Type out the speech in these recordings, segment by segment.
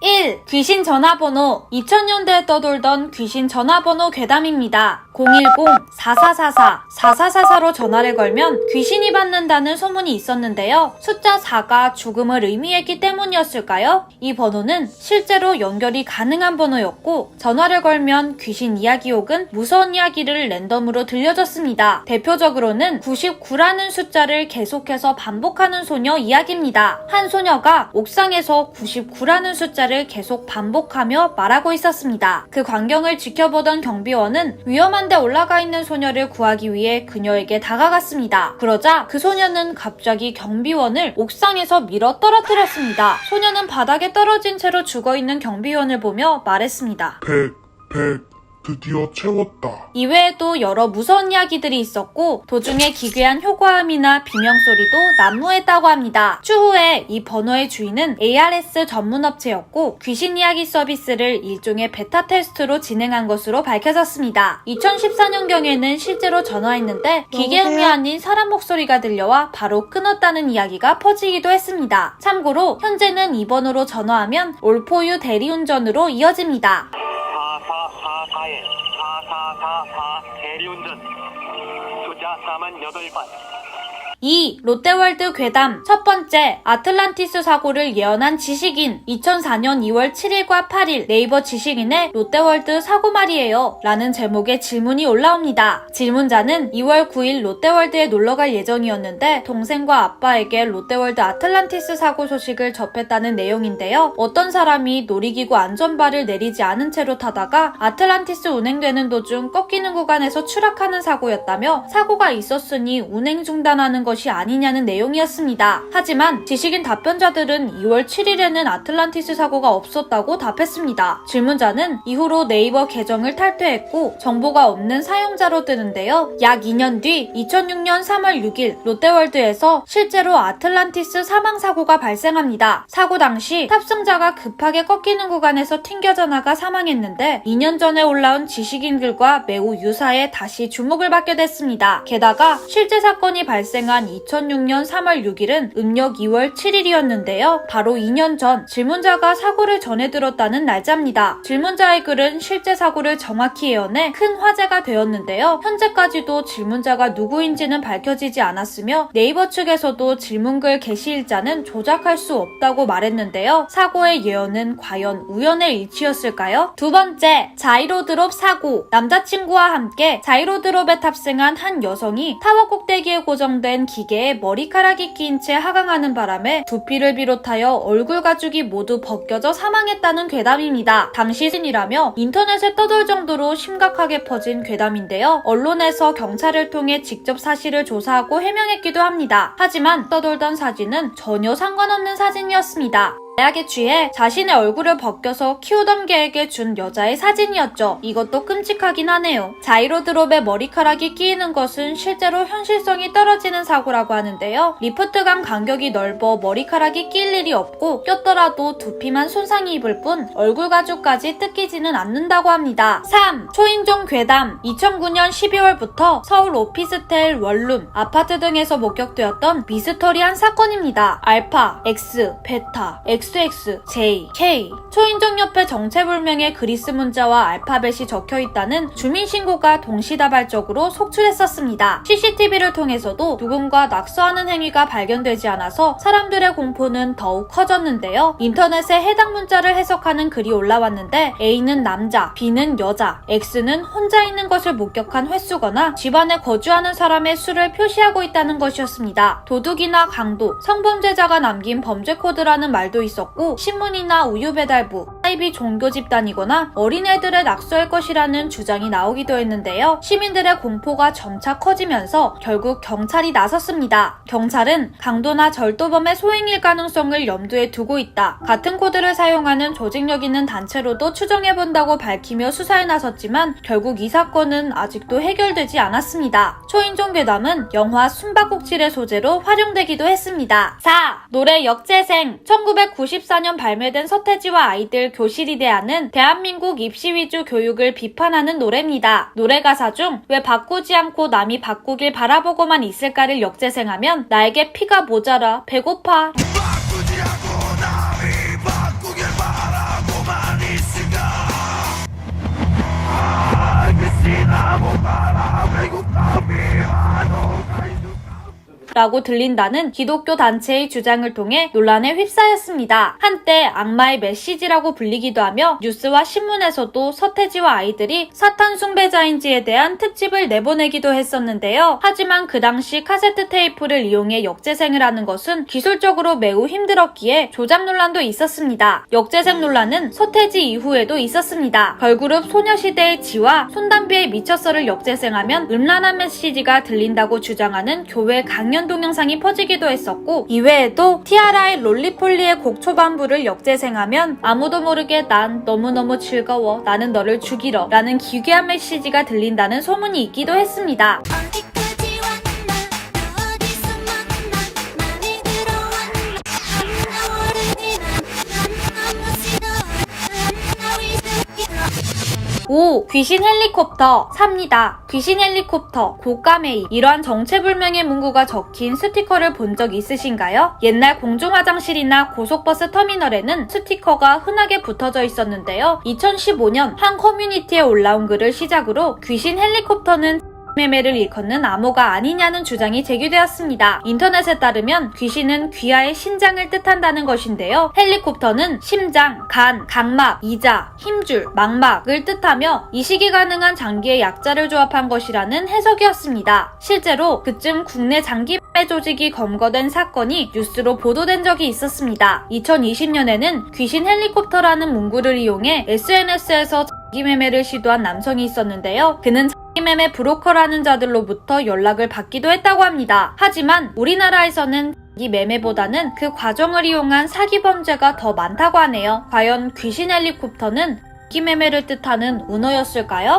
1. 귀신 전화번호. 2000년대에 떠돌던 귀신 전화번호 괴담입니다. 010-4444-4444로 전화를 걸면 귀신이 받는다는 소문이 있었는데요. 숫자 4가 죽음을 의미했기 때문이었을까요? 이 번호는 실제로 연결이 가능한 번호였고 전화를 걸면 귀신 이야기 혹은 무서운 이야기를 랜덤으로 들려줬습니다. 대표적으로는 99라는 숫자를 계속해서 반복하는 소녀 이야기입니다. 한 소녀가 옥상에서 99라는 숫자를 계속 반복하며 말하고 있었습니다. 그 광경을 지켜보던 경비원은 위험한 데 올라가 있는 소녀를 구하기 위해 그녀에게 다가갔습니다. 그러자 그 소녀는 갑자기 경비원을 옥상에서 밀어 떨어뜨렸습니다. 소녀는 바닥에 떨어진 채로 죽어있는 경비원을 보며 말했습니다. 100, 드디어 채웠다. 이외에도 여러 무서운 이야기들이 있었고 도중에 기괴한 효과음이나 비명소리도 난무했다고 합니다. 추후에 이 번호의 주인은 ARS 전문업체였고 귀신 이야기 서비스를 일종의 베타 테스트로 진행한 것으로 밝혀졌습니다. 2014년경에는 실제로 전화했는데 기계음이 아닌 사람 목소리가 들려와 바로 끊었다는 이야기가 퍼지기도 했습니다. 참고로 현재는 이 번호로 전화하면 올포유 대리운전으로 이어집니다. 4444에 4444 대리운전 숫자 48번 2. 롯데월드 괴담. 첫 번째, 아틀란티스 사고를 예언한 지식인. 2004년 2월 7일과 8일 네이버 지식인의 롯데월드 사고 말이에요 라는 제목의 질문이 올라옵니다. 질문자는 2월 9일 롯데월드에 놀러갈 예정이었는데 동생과 아빠에게 롯데월드 아틀란티스 사고 소식을 접했다는 내용인데요. 어떤 사람이 놀이기구 안전바를 내리지 않은 채로 타다가 아틀란티스 운행되는 도중 꺾이는 구간에서 추락하는 사고였다며 사고가 있었으니 운행 중단하는 것이 아니냐는 내용이었습니다. 하지만 지식인 답변자들은 2월 7일에는 아틀란티스 사고가 없었다고 답했습니다. 질문자는 이후로 네이버 계정을 탈퇴했고 정보가 없는 사용자로 뜨는데요. 약 2년 뒤 2006년 3월 6일 롯데월드에서 실제로 아틀란티스 사망사고가 발생합니다. 사고 당시 탑승자가 급하게 꺾이는 구간에서 튕겨져 나가 사망했는데 2년 전에 올라온 지식인글과 매우 유사해 다시 주목을 받게 됐습니다. 게다가 실제 사건이 발생한 2006년 3월 6일은 음력 2월 7일이었는데요. 바로 2년 전 질문자가 사고를 전해 들었다는 날짜입니다. 질문자의 글은 실제 사고를 정확히 예언해 큰 화제가 되었는데요. 현재까지도 질문자가 누구인지는 밝혀지지 않았으며 네이버 측에서도 질문글 게시일자는 조작할 수 없다고 말했는데요. 사고의 예언은 과연 우연의 일치였을까요? 두 번째, 자이로드롭 사고. 남자친구와 함께 자이로드롭에 탑승한 한 여성이 타워 꼭대기에 고정된 기계에 머리카락이 끼인 채 하강하는 바람에 두피를 비롯하여 얼굴 가죽이 모두 벗겨져 사망했다는 괴담입니다. 당시 신이라며 인터넷에 떠돌 정도로 심각하게 퍼진 괴담인데요. 언론에서 경찰을 통해 직접 사실을 조사하고 해명했기도 합니다. 하지만 떠돌던 사진은 전혀 상관없는 사진이었습니다. 마약에 취해 자신의 얼굴을 벗겨서 키우던 개에게 준 여자의 사진이었죠. 이것도 끔찍하긴 하네요. 자이로드롭에 머리카락이 끼이는 것은 실제로 현실성이 떨어지는 사고라고 하는데요. 리프트감 간격이 넓어 머리카락이 끼일 일이 없고 꼈더라도 두피만 손상이 입을 뿐 얼굴 가죽까지 뜯기지는 않는다고 합니다. 3. 초인종 괴담. 2009년 12월부터 서울 오피스텔, 원룸, 아파트 등에서 목격되었던 미스터리한 사건입니다. 알파, X, 베타, XX, J, K. 초인종 옆에 정체불명의 그리스 문자와 알파벳이 적혀있다는 주민신고가 동시다발적으로 속출했었습니다. CCTV를 통해서도 누군가 낙서하는 행위가 발견되지 않아서 사람들의 공포는 더욱 커졌는데요. 인터넷에 해당 문자를 해석하는 글이 올라왔는데 A는 남자, B는 여자, X는 혼자 있는 것을 목격한 횟수거나 집안에 거주하는 사람의 수를 표시하고 있다는 것이었습니다. 도둑이나 강도, 성범죄자가 남긴 범죄 코드라는 말도 있었고 신문이나 우유배달부, 사이비 종교 집단이거나 어린애들의 낙서일 것이라는 주장이 나오기도 했는데요. 시민들의 공포가 점차 커지면서 결국 경찰이 나섰습니다. 경찰은 강도나 절도범의 소행일 가능성을 염두에 두고 있다. 같은 코드를 사용하는 조직력 있는 단체로도 추정해본다고 밝히며 수사에 나섰지만 결국 이 사건은 아직도 해결되지 않았습니다. 초인종 괴담은 영화 숨바꼭질의 소재로 활용되기도 했습니다. 4. 노래 역재생. 1994년 발매된 서태지와 아이들 교실이 대하는 대한민국 입시 위주 교육을 비판하는 노래입니다. 노래 가사 중 왜 바꾸지 않고 남이 바꾸길 바라보고만 있을까를 역재생하면 나에게 피가 모자라 배고파 바꾸지 않고 남이 바꾸길 바라보고만 라고 들린다는 기독교 단체의 주장을 통해 논란에 휩싸였습니다. 한때 악마의 메시지라고 불리기도 하며 뉴스와 신문에서도 서태지와 아이들이 사탄 숭배자인지에 대한 특집을 내보내기도 했었는데요. 하지만 그 당시 카세트 테이프를 이용해 역재생을 하는 것은 기술적으로 매우 힘들었기에 조작 논란도 있었습니다. 역재생 논란은 서태지 이후에도 있었습니다. 걸그룹 소녀시대의 지와 손담비의 미쳤어를 역재생하면 음란한 메시지가 들린다고 주장하는 교회 강연 동영상이 퍼지기도 했었고, 이외에도 티아라의 롤리폴리의 곡 초반부를 역재생하면 아무도 모르게 난 너무너무 즐거워, 나는 너를 죽이러 라는 기괴한 메시지가 들린다는 소문이 있기도 했습니다. 어디까지 왔나 어디서 만나 많이 들어왔나 나 모르지 난 너무 싫어 나 위대해 5. 귀신 헬리콥터 삽니다. 귀신 헬리콥터, 고가메이 이러한 정체불명의 문구가 적힌 스티커를 본 적 있으신가요? 옛날 공중화장실이나 고속버스 터미널에는 스티커가 흔하게 붙어져 있었는데요. 2015년 한 커뮤니티에 올라온 글을 시작으로 귀신 헬리콥터는 매매를 일컫는 암호가 아니냐는 주장이 제기되었습니다. 인터넷에 따르면 귀신은 귀하의 신장을 뜻한다는 것인데요. 헬리콥터는 심장, 간, 각막, 이자, 힘줄, 망막을 뜻하며 이식이 가능한 장기의 약자를 조합한 것이라는 해석이었습니다. 실제로 그쯤 국내 장기 매매 조직이 검거된 사건이 뉴스로 보도된 적이 있었습니다. 2020년에는 귀신 헬리콥터라는 문구를 이용해 SNS에서 장기 매매를 시도한 남성이 있었는데요. 그는 매매 브로커라는 자들로부터 연락을 받기도 했다고 합니다. 하지만 우리나라에서는 이 매매보다는 그 과정을 이용한 사기 범죄가 더 많다고 하네요. 과연 귀신 헬리콥터는 장기 매매를 뜻하는 은어였을까요?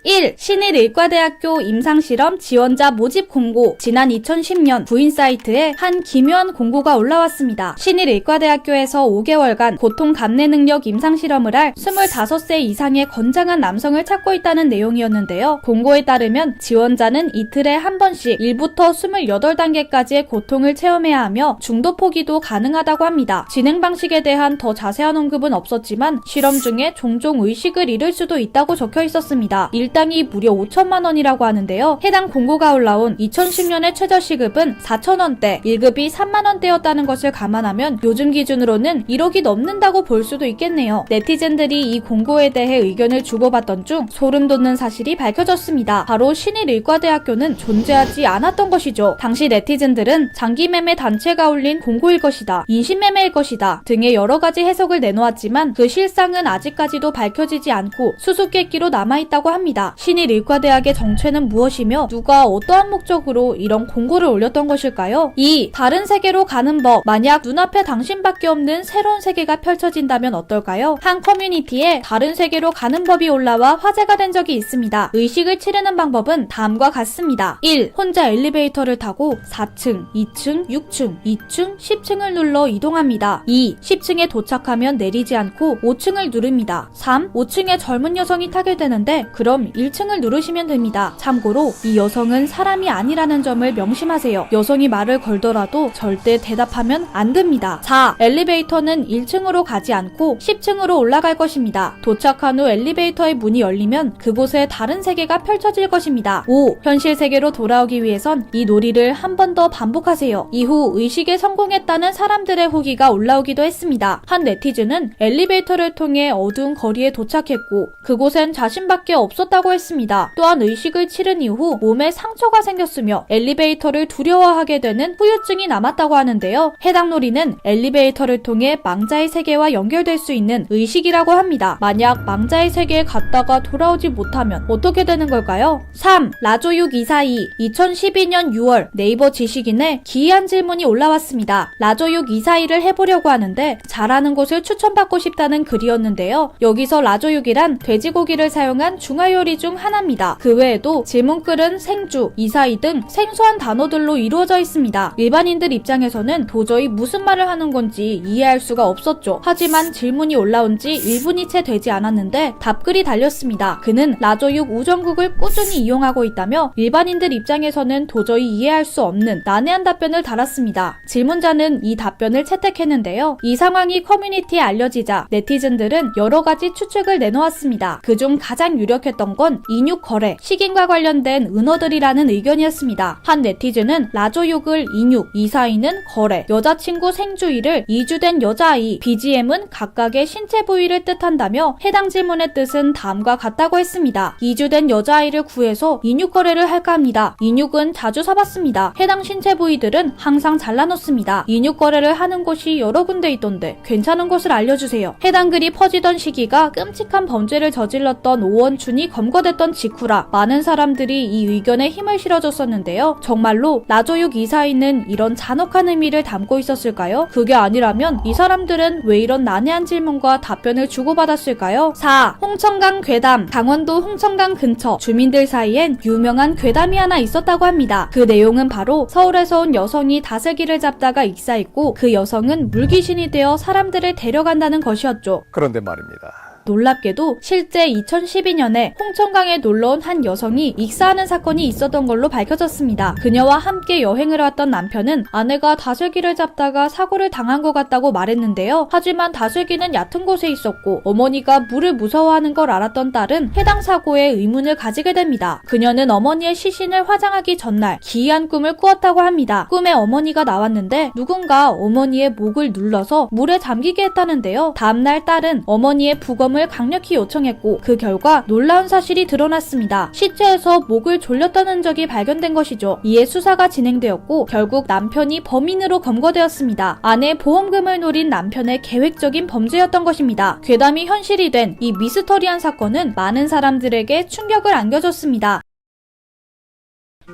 1. 신일의과대학교 임상실험 지원자 모집 공고. 지난 2010년 부인 사이트에 한 기묘한 공고가 올라왔습니다. 신일의과대학교에서 5개월간 고통 감내 능력 임상실험을 할 25세 이상의 건장한 남성을 찾고 있다는 내용이었는데요. 공고에 따르면 지원자는 이틀에 한 번씩 1부터 28단계까지의 고통을 체험해야 하며 중도 포기도 가능하다고 합니다. 진행 방식에 대한 더 자세한 언급은 없었지만 실험 중에 종종 의식을 잃을 수도 있다고 적혀 있었습니다. 일당이 무려 5천만 원이라고 하는데요. 해당 공고가 올라온 2010년의 최저시급은 4,000원대, 1급이 3만 원대였다는 것을 감안하면 요즘 기준으로는 1억이 넘는다고 볼 수도 있겠네요. 네티즌들이 이 공고에 대해 의견을 주고받던 중 소름 돋는 사실이 밝혀졌습니다. 바로 신일의과대학교는 존재하지 않았던 것이죠. 당시 네티즌들은 장기매매 단체가 올린 공고일 것이다, 인신매매일 것이다 등의 여러 가지 해석을 내놓았지만 그 실상은 아직까지도 밝혀지지 않고 수수께끼로 남아있다고 합니다. 신일의과대학의 정체는 무엇이며 누가 어떠한 목적으로 이런 공고를 올렸던 것일까요? 2. 다른 세계로 가는 법. 만약 눈앞에 당신밖에 없는 새로운 세계가 펼쳐진다면 어떨까요? 한 커뮤니티에 다른 세계로 가는 법이 올라와 화제가 된 적이 있습니다. 의식을 치르는 방법은 다음과 같습니다. 1. 혼자 엘리베이터를 타고 4층, 2층, 6층, 2층, 10층을 눌러 이동합니다. 2. 10층에 도착하면 내리지 않고 5층을 누릅니다. 3. 5층에 젊은 여성이 타게 되는데 그럼 1층을 누르시면 됩니다. 참고로 이 여성은 사람이 아니라는 점을 명심하세요. 여성이 말을 걸더라도 절대 대답하면 안 됩니다. 4. 엘리베이터는 1층으로 가지 않고 10층으로 올라갈 것입니다. 도착한 후 엘리베이터의 문이 열리면 그곳에 다른 세계가 펼쳐질 것입니다. 5. 현실 세계로 돌아오기 위해선 이 놀이를 한 번 더 반복하세요. 이후 의식에 성공했다는 사람들의 후기가 올라오기도 했습니다. 한 네티즌은 엘리베이터를 통해 어두운 거리에 도착했고 그곳엔 자신밖에 없었다고 했습니다. 또한 의식을 치른 이후 몸에 상처가 생겼으며 엘리베이터를 두려워하게 되는 후유증이 남았다고 하는데요. 해당 놀이는 엘리베이터를 통해 망자의 세계와 연결될 수 있는 의식이라고 합니다. 만약 망자의 세계에 갔다가 돌아오지 못하면 어떻게 되는 걸까요? 3. 라조육 이사이. 2012년 6월 네이버 지식인에 기이한 질문이 올라왔습니다. 라조육 이사이를 해보려고 하는데 잘하는 곳을 추천받고 싶다는 글이었는데요. 여기서 라조육이란 돼지고기를 사용한 중화요리 중 하나입니다. 그 외에도 질문글은 생주, 이사이 등 생소한 단어들로 이루어져 있습니다. 일반인들 입장에서는 도저히 무슨 말을 하는 건지 이해할 수가 없었죠. 하지만 질문이 올라온 지 1분이 채 되지 않았는데 답글이 달렸습니다. 그는 라조육 우정국을 꾸준히 이용하고 있다며 일반인들 입장에서는 도저히 이해할 수 없는 난해한 답변을 달았습니다. 질문자는 이 답변을 채택했는데요. 이 상황이 커뮤니티에 알려지자 네티즌들은 여러 가지 추측을 내놓았습니다. 그중 가장 유력했던 있었던 건 인육 거래, 식인과 관련된 은어들이라는 의견이었습니다. 한 네티즌은 라조육을 인육, 이사이는 거래, 여자친구 생주의를 이주된 여자아이, BGM은 각각의 신체 부위를 뜻한다며 해당 질문의 뜻은 다음과 같다고 했습니다. 이주된 여자아이를 구해서 인육 거래를 할까 합니다. 인육은 자주 사봤습니다. 해당 신체 부위들은 항상 잘라놓습니다. 인육 거래를 하는 곳이 여러 군데 있던데 괜찮은 곳을 알려주세요. 해당 글이 퍼지던 시기가 끔찍한 범죄를 저질렀던 오원춘이 검거됐던 직후라 많은 사람들이 이 의견에 힘을 실어줬었는데요. 정말로 라조육 이사이는 이런 잔혹한 의미를 담고 있었을까요? 그게 아니라면 이 사람들은 왜 이런 난해한 질문과 답변을 주고받았을까요? 4. 홍천강 괴담. 강원도 홍천강 근처 주민들 사이엔 유명한 괴담이 하나 있었다고 합니다. 그 내용은 바로 서울에서 온 여성이 다슬기를 잡다가 익사했고 그 여성은 물귀신이 되어 사람들을 데려간다는 것이었죠. 그런데 말입니다. 놀랍게도 실제 2012년에 홍천강에 놀러온 한 여성이 익사하는 사건이 있었던 걸로 밝혀졌습니다. 그녀와 함께 여행을 왔던 남편은 아내가 다슬기를 잡다가 사고를 당한 것 같다고 말했는데요. 하지만 다슬기는 얕은 곳에 있었고 어머니가 물을 무서워하는 걸 알았던 딸은 해당 사고에 의문을 가지게 됩니다. 그녀는 어머니의 시신을 화장하기 전날 기이한 꿈을 꾸었다고 합니다. 꿈에 어머니가 나왔는데 누군가 어머니의 목을 눌러서 물에 잠기게 했다는데요. 다음날 딸은 어머니의 부검을 강력히 요청했고 그 결과 놀라운 사실이 드러났습니다. 시체에서 목을 졸렸다는 적이 발견된 것이죠. 이에 수사가 진행되었고 결국 남편이 범인으로 검거되었습니다. 아내의 보험금을 노린 남편의 계획적인 범죄였던 것입니다. 괴담이 현실이 된 이 미스터리한 사건은 많은 사람들에게 충격을 안겨줬습니다.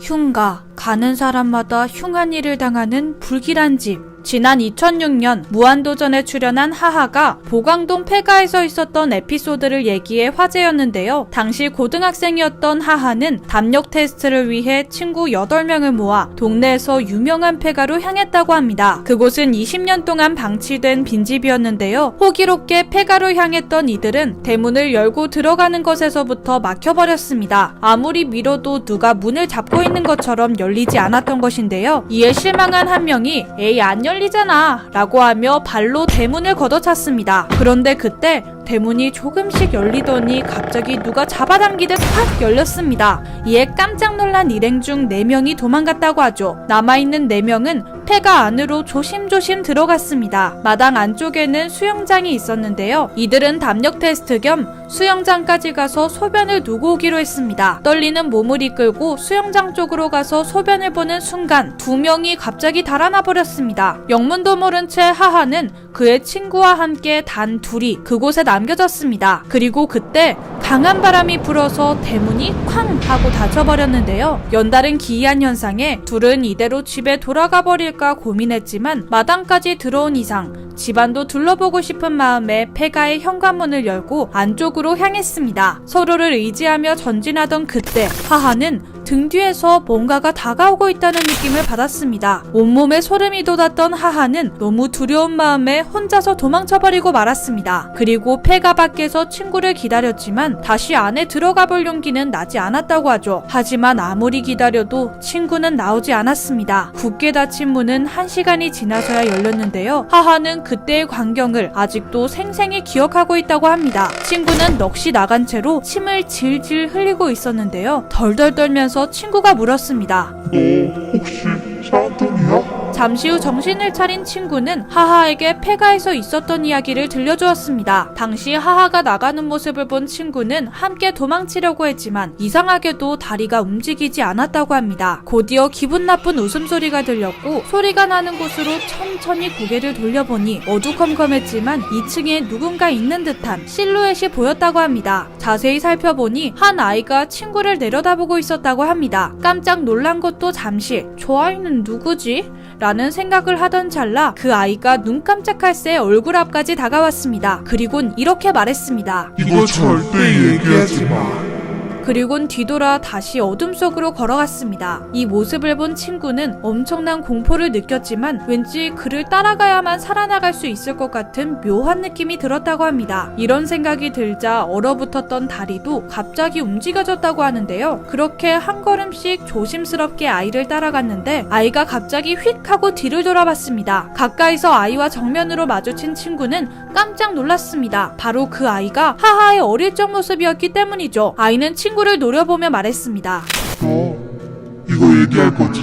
흉가, 가는 사람마다 흉한 일을 당하는 불길한 집. 지난 2006년 무한도전에 출연한 하하가 보강동 폐가에서 있었던 에피소드를 얘기해 화제였는데요. 당시 고등학생이었던 하하는 담력 테스트를 위해 친구 8명을 모아 동네에서 유명한 폐가로 향했다고 합니다. 그곳은 20년 동안 방치된 빈집이었는데요. 호기롭게 폐가로 향했던 이들은 대문을 열고 들어가는 것에서부터 막혀버렸습니다. 아무리 밀어도 누가 문을 잡고 있는 것처럼 열리지 않았던 것인데요. 이에 실망한 한 명이 에이 안 열리잖아 라고 하며 발로 대문을 걷어찼습니다. 그런데 그때 대문이 조금씩 열리더니 갑자기 누가 잡아당기듯 확 열렸습니다. 이에 깜짝 놀란 일행 중 4명이 도망갔다고 하죠. 남아있는 4명은 폐가 안으로 조심조심 들어갔습니다. 마당 안쪽에는 수영장이 있었는데요. 이들은 담력 테스트 겸 수영장까지 가서 소변을 누고 오기로 했습니다. 떨리는 몸을 이끌고 수영장 쪽으로 가서 소변을 보는 순간 2명이 갑자기 달아나 버렸습니다. 영문도 모른 채 하하는 그의 친구와 함께 단 둘이 그곳에 남겨졌습니다. 그리고 그때 강한 바람이 불어서 대문이 쾅 하고 닫혀버렸는데요. 연달은 기이한 현상에 둘은 이대로 집에 돌아가 버릴까 고민했지만 마당까지 들어온 이상 집안도 둘러보고 싶은 마음에 폐가의 현관문을 열고 안쪽으로 향했습니다. 서로를 의지하며 전진하던 그때 하하는 등 뒤에서 뭔가가 다가오고 있다는 느낌을 받았습니다. 온몸에 소름이 돋았던 하하는 너무 두려운 마음에 혼자서 도망쳐버리고 말았습니다. 그리고 폐가 밖에서 친구를 기다렸지만 다시 안에 들어가 볼 용기는 나지 않았다고 하죠. 하지만 아무리 기다려도 친구는 나오지 않았습니다. 굳게 닫힌 문은 1시간이 지나서야 열렸는데요. 하하는 그때의 광경을 아직도 생생히 기억하고 있다고 합니다. 친구는 넋이 나간 채로 침을 질질 흘리고 있었는데요. 덜덜 떨면서 친구가 물었습니다. 너 혹시 쌍둥이야? 잠시 후 정신을 차린 친구는 하하에게 폐가에서 있었던 이야기를 들려주었습니다. 당시 하하가 나가는 모습을 본 친구는 함께 도망치려고 했지만 이상하게도 다리가 움직이지 않았다고 합니다. 곧이어 기분 나쁜 웃음소리가 들렸고 소리가 나는 곳으로 천천히 고개를 돌려보니 어두컴컴했지만 2층에 누군가 있는 듯한 실루엣이 보였다고 합니다. 자세히 살펴보니 한 아이가 친구를 내려다보고 있었다고 합니다. 깜짝 놀란 것도 잠시 저 아이는 누구지? 라는 생각을 하던 찰나 그 아이가 눈 깜짝할 새 얼굴 앞까지 다가왔습니다. 그리곤 이렇게 말했습니다. 이거 절대 얘기하지 마. 그리곤 뒤돌아 다시 어둠 속으로 걸어갔습니다. 이 모습을 본 친구는 엄청난 공포를 느꼈지만 왠지 그를 따라가야만 살아나갈 수 있을 것 같은 묘한 느낌이 들었다고 합니다. 이런 생각이 들자 얼어붙었던 다리도 갑자기 움직여졌다고 하는데요. 그렇게 한 걸음씩 조심스럽게 아이를 따라갔는데 아이가 갑자기 휙 하고 뒤를 돌아봤습니다. 가까이서 아이와 정면으로 마주친 친구는 깜짝 놀랐습니다. 바로 그 아이가 하하의 어릴 적 모습이었기 때문이죠. 아이는 친구를 노려보며 말했습니다. 너 이거 얘기할 거지?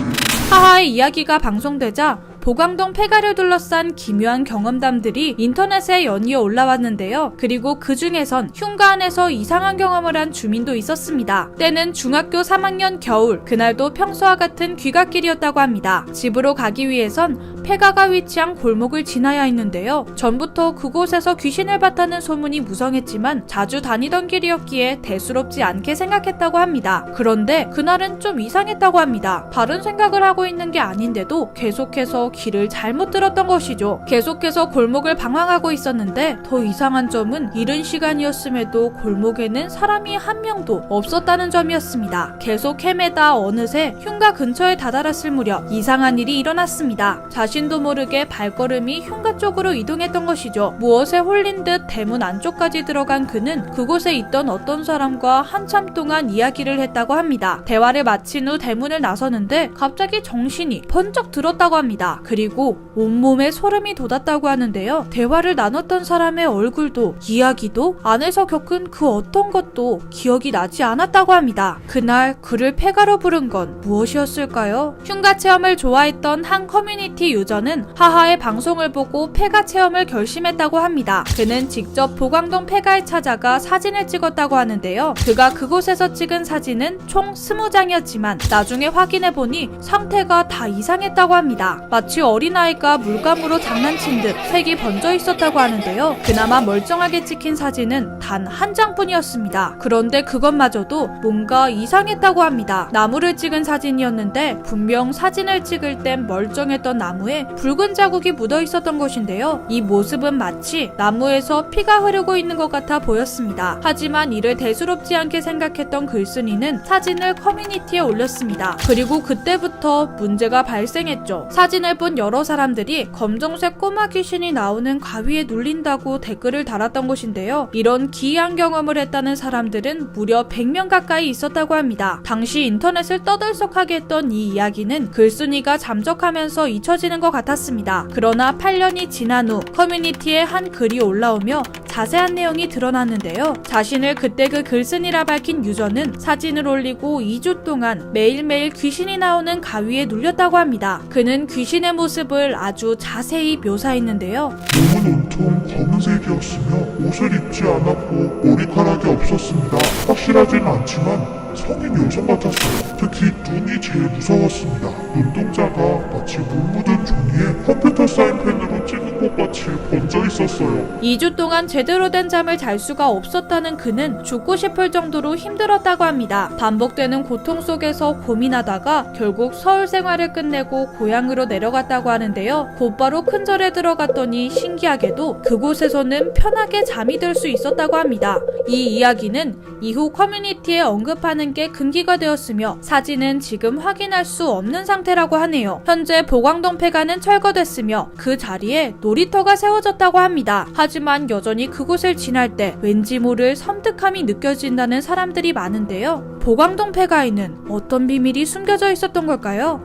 하하의 이야기가 방송되자 보광동 폐가를 둘러싼 기묘한 경험담들이 인터넷에 연이어 올라왔는데요. 그리고 그 중에선 흉가 안에서 이상한 경험을 한 주민도 있었습니다. 때는 중학교 3학년 겨울, 그날도 평소와 같은 귀갓길이었다고 합니다. 집으로 가기 위해선 폐가가 위치한 골목을 지나야 했는데요. 전부터 그곳에서 귀신을 봤다는 소문이 무성했지만 자주 다니던 길이었기에 대수롭지 않게 생각했다고 합니다. 그런데 그날은 좀 이상했다고 합니다. 다른 생각을 하고 있는 게 아닌데도 계속해서 길을 잘못 들었던 것이죠. 계속해서 골목을 방황하고 있었는데 더 이상한 점은 이른 시간이었음에도 골목에는 사람이 한 명도 없었다는 점이었습니다. 계속 헤매다 어느새 흉가 근처에 다다랐을 무렵 이상한 일이 일어났습니다. 자신도 모르게 발걸음이 흉가 쪽으로 이동했던 것이죠. 무엇에 홀린 듯 대문 안쪽까지 들어간 그는 그곳에 있던 어떤 사람과 한참 동안 이야기를 했다고 합니다. 대화를 마친 후 대문을 나서는데 갑자기 정신이 번쩍 들었다고 합니다. 그리고 온몸에 소름이 돋았다고 하는데요. 대화를 나눴던 사람의 얼굴도 이야기도 안에서 겪은 그 어떤 것도 기억이 나지 않았다고 합니다. 그날 그를 폐가로 부른 건 무엇이었을까요? 흉가 체험을 좋아했던 한 커뮤니티 유저는 하하의 방송을 보고 폐가 체험을 결심했다고 합니다. 그는 직접 보광동 폐가에 찾아가 사진을 찍었다고 하는데요. 그가 그곳에서 찍은 사진은 총 20장이었지만 나중에 확인해보니 상태가 다 이상했다고 합니다. 마치 어린아이가 물감으로 장난친 듯 색이 번져 있었다고 하는데요. 그나마 멀쩡하게 찍힌 사진은 단 한 장뿐이었습니다. 그런데 그것마저도 뭔가 이상했다고 합니다. 나무를 찍은 사진이었는데 분명 사진을 찍을 땐 멀쩡했던 나무에 붉은 자국이 묻어 있었던 것인데요. 이 모습은 마치 나무에서 피가 흐르고 있는 것 같아 보였습니다. 하지만 이를 대수롭지 않게 생각했던 글쓴이는 사진을 커뮤니티에 올렸습니다. 그리고 그때부터 문제가 발생했죠. 사진을 본 여러 사람들이 검정색 꼬마 귀신이 나오는 가위에 눌린다고 댓글을 달았던 것인데요. 이런 기이한 경험을 했다는 사람들은 무려 100명 가까이 있었다고 합니다. 당시 인터넷을 떠들썩하게 했던 이 이야기는 글쓴이가 잠적하면서 잊혀지는 것 같았습니다. 그러나 8년이 지난 후 커뮤니티에 한 글이 올라오며 자세한 내용이 드러났는데요. 자신을 그때 그 글쓴이라 밝힌 유저는 사진을 올리고 2주 동안 매일매일 귀신이 나오는 가위에 눌렸다고 합니다. 그는 귀신의 모습을 아주 자세히 묘사했는데요. 몸은 온통 검은색이었으며 옷을 입지 않았고 머리카락이 없었습니다. 확실하진 않지만 성인 여성 같았어요. 특히 눈이 제일 무서웠습니다. 눈동자가 마치 물 묻은 종이에 컴퓨터 사인펜으로 찍은 것 같이 번져 있었어요. 2주 동안 제대로 된 잠을 잘 수가 없었다는 그는 죽고 싶을 정도로 힘들었다고 합니다. 반복되는 고통 속에서 고민하다가 결국 서울 생활을 끝내고 고향으로 내려갔다고 하는데요. 곧바로 큰 절에 들어갔더니 신기하게도 그곳에서는 편하게 잠이 들 수 있었다고 합니다. 이 이야기는 이후 커뮤니티에 언급하는 게 금기가 되었으며 사진은 지금 확인할 수 없는 상태라고 하네요. 현재 보광동 폐가는 철거됐으며 그 자리에 놀이터가 세워졌다고 합니다. 하지만 여전히 그곳을 지날 때 왠지 모를 섬뜩함이 느껴진다는 사람들이 많은데요. 보광동 폐가에는 어떤 비밀이 숨겨져 있었던 걸까요?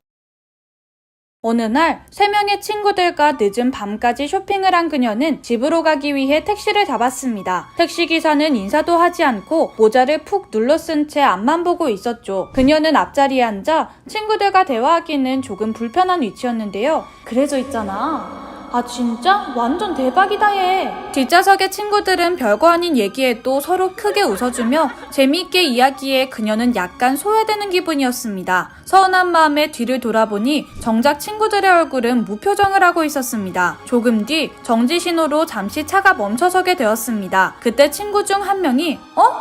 어느 날 3명의 친구들과 늦은 밤까지 쇼핑을 한 그녀는 집으로 가기 위해 택시를 잡았습니다. 택시기사는 인사도 하지 않고 모자를 푹 눌러 쓴 채 앞만 보고 있었죠. 그녀는 앞자리에 앉아 친구들과 대화하기는 조금 불편한 위치였는데요. 그래서 있잖아. 아 진짜? 완전 대박이다 얘. 뒷좌석의 친구들은 별거 아닌 얘기에도 서로 크게 웃어주며 재미있게 이야기에 그녀는 약간 소외되는 기분이었습니다. 서운한 마음에 뒤를 돌아보니 정작 친구들의 얼굴은 무표정을 하고 있었습니다. 조금 뒤 정지 신호로 잠시 차가 멈춰서게 되었습니다. 그때 친구 중 한 명이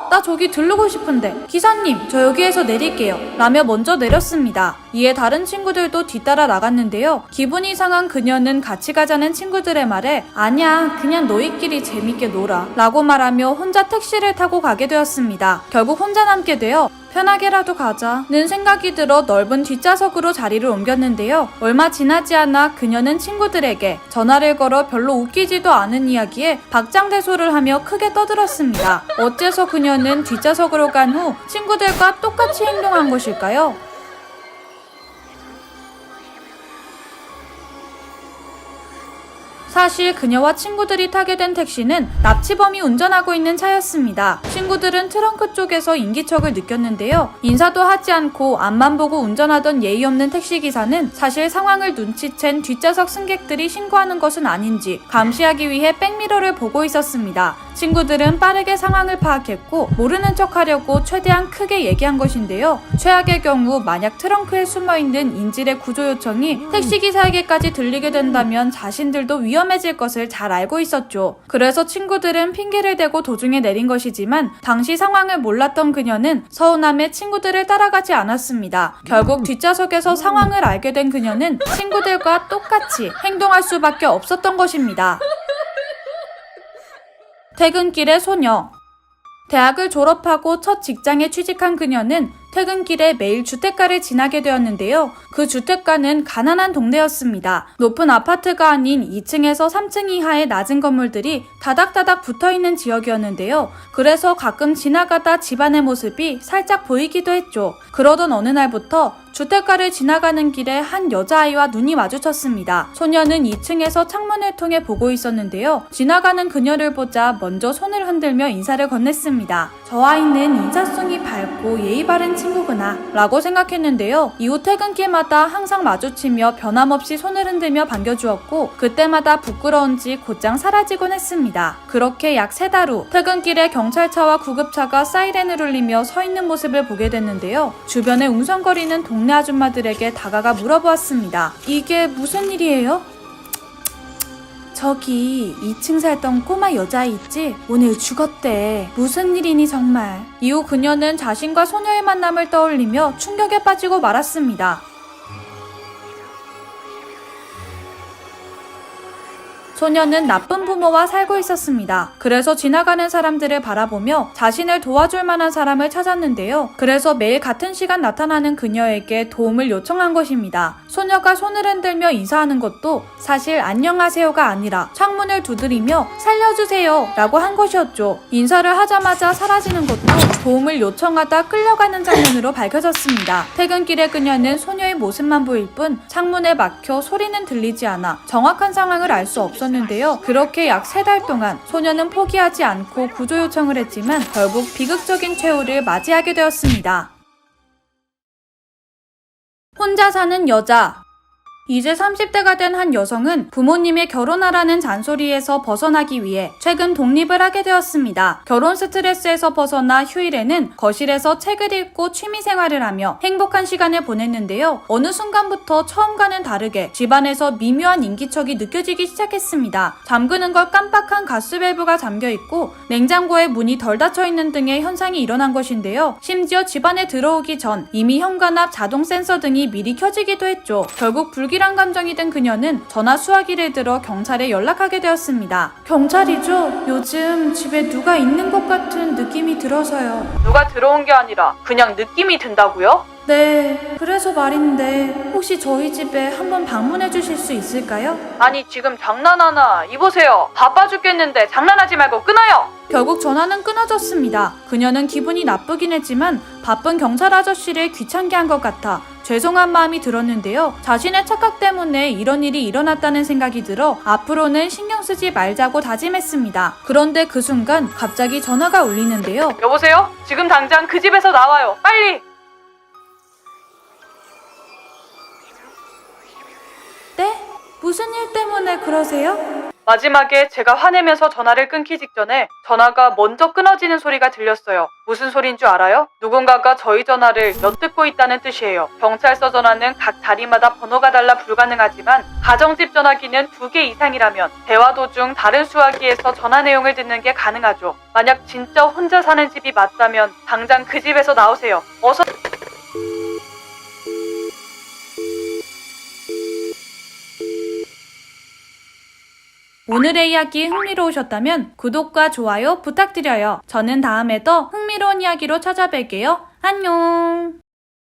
나 저기 들르고 싶은데 기사님 저 여기에서 내릴게요 라며 먼저 내렸습니다. 이에 다른 친구들도 뒤따라 나갔는데요. 기분이 상한 그녀는 같이 가자는 친구들의 말에 아니야, 그냥 너희끼리 재밌게 놀아 라고 말하며 혼자 택시를 타고 가게 되었습니다. 결국 혼자 남게 되어 편하게라도 가자는 생각이 들어 넓은 뒷좌석으로 자리를 옮겼는데요. 얼마 지나지 않아 그녀는 친구들에게 전화를 걸어 별로 웃기지도 않은 이야기에 박장대소를 하며 크게 떠들었습니다. 어째서 그녀는 뒷좌석으로 간 후 친구들과 똑같이 행동한 것일까요? 사실 그녀와 친구들이 타게 된 택시는 납치범이 운전하고 있는 차였습니다. 친구들은 트렁크 쪽에서 인기척을 느꼈는데요. 인사도 하지 않고 앞만 보고 운전하던 예의 없는 택시기사는 사실 상황을 눈치챈 뒷좌석 승객들이 신고하는 것은 아닌지 감시하기 위해 백미러를 보고 있었습니다. 친구들은 빠르게 상황을 파악했고 모르는 척하려고 최대한 크게 얘기한 것인데요. 최악의 경우 만약 트렁크에 숨어있는 인질의 구조 요청이 택시기사에게까지 들리게 된다면 자신들도 위험해질 것을 잘 알고 있었죠. 그래서 친구들은 핑계를 대고 도중에 내린 것이지만 당시 상황을 몰랐던 그녀는 서운함에 친구들을 따라가지 않았습니다. 결국 뒷좌석에서 상황을 알게 된 그녀는 친구들과 똑같이 행동할 수밖에 없었던 것입니다. 퇴근길의 소녀. 대학을 졸업하고 첫 직장에 취직한 그녀는 퇴근길에 매일 주택가를 지나게 되었는데요. 그 주택가는 가난한 동네였습니다. 높은 아파트가 아닌 2층에서 3층 이하의 낮은 건물들이 다닥다닥 붙어있는 지역이었는데요. 그래서 가끔 지나가다 집안의 모습이 살짝 보이기도 했죠. 그러던 어느 날부터 주택가를 지나가는 길에 한 여자아이와 눈이 마주쳤습니다. 소녀는 2층에서 창문을 통해 보고 있었는데요. 지나가는 그녀를 보자 먼저 손을 흔들며 인사를 건넸습니다. 저 아이는 인사성이 밝고 예의 바른 친구구나 라고 생각했는데요. 이후 퇴근길마다 항상 마주치며 변함없이 손을 흔들며 반겨주었고 그때마다 부끄러운지 곧장 사라지곤 했습니다. 그렇게 약 3달 후 퇴근길에 경찰차와 구급차가 사이렌을 울리며 서 있는 모습을 보게 됐는데요. 주변에 웅성거리는 동네 아줌마들에게 다가가 물어보았습니다. 이게 무슨 일이에요? 저기 2층 살던 꼬마 여자아이 있지? 오늘 죽었대. 무슨 일이니 정말. 이후 그녀는 자신과 소녀의 만남을 떠올리며 충격에 빠지고 말았습니다. 소녀는 나쁜 부모와 살고 있었습니다. 그래서 지나가는 사람들을 바라보며 자신을 도와줄 만한 사람을 찾았는데요. 그래서 매일 같은 시간 나타나는 그녀에게 도움을 요청한 것입니다. 소녀가 손을 흔들며 인사하는 것도 사실 안녕하세요가 아니라 창문을 두드리며 살려주세요 라고 한 것이었죠. 인사를 하자마자 사라지는 것도 도움을 요청하다 끌려가는 장면으로 밝혀졌습니다. 퇴근길에 그녀는 소녀의 모습만 보일 뿐 창문에 막혀 소리는 들리지 않아 정확한 상황을 알 수 없었는데요. 그렇게 약 3달 동안 소녀는 포기하지 않고 구조 요청을 했지만 결국 비극적인 최후를 맞이하게 되었습니다. 혼자 사는 여자. 이제 30대가 된 한 여성은 부모님의 결혼하라는 잔소리에서 벗어나기 위해 최근 독립을 하게 되었습니다. 결혼 스트레스에서 벗어나 휴일에는 거실에서 책을 읽고 취미생활을 하며 행복한 시간을 보냈는데요. 어느 순간부터 처음과는 다르게 집안에서 미묘한 인기척이 느껴지기 시작했습니다. 잠그는 걸 깜빡한 가스밸브가 잠겨있고 냉장고에 문이 덜 닫혀있는 등의 현상이 일어난 것인데요. 심지어 집안에 들어오기 전 이미 현관앞 자동 센서 등이 미리 켜지기도 했죠. 결국 불길한 감정이 든 그녀는 전화 수화기를 들어 경찰에 연락하게 되었습니다. 경찰이죠? 요즘 집에 누가 있는 것 같은 느낌이 들어서요. 누가 들어온 게 아니라 그냥 느낌이 든다고요? 네, 그래서 말인데 혹시 저희 집에 한번 방문해 주실 수 있을까요? 아니 지금 장난하나? 이보세요. 바빠 죽겠는데 장난하지 말고 끊어요. 결국 전화는 끊어졌습니다. 그녀는 기분이 나쁘긴 했지만 바쁜 경찰 아저씨를 귀찮게 한 것 같아 죄송한 마음이 들었는데요. 자신의 착각 때문에 이런 일이 일어났다는 생각이 들어 앞으로는 신경 쓰지 말자고 다짐했습니다. 그런데 그 순간 갑자기 전화가 울리는데요. 여보세요? 지금 당장 그 집에서 나와요. 빨리! 네? 무슨 일 때문에 그러세요? 마지막에 제가 화내면서 전화를 끊기 직전에 전화가 먼저 끊어지는 소리가 들렸어요. 무슨 소리인 줄 알아요? 누군가가 저희 전화를 엿듣고 있다는 뜻이에요. 경찰서 전화는 각 다리마다 번호가 달라 불가능하지만 가정집 전화기는 2개 이상이라면 대화 도중 다른 수화기에서 전화 내용을 듣는 게 가능하죠. 만약 진짜 혼자 사는 집이 맞다면 당장 그 집에서 나오세요. 어서... 오늘의 이야기 흥미로우셨다면 구독과 좋아요 부탁드려요. 저는 다음에 더 흥미로운 이야기로 찾아뵐게요. 안녕!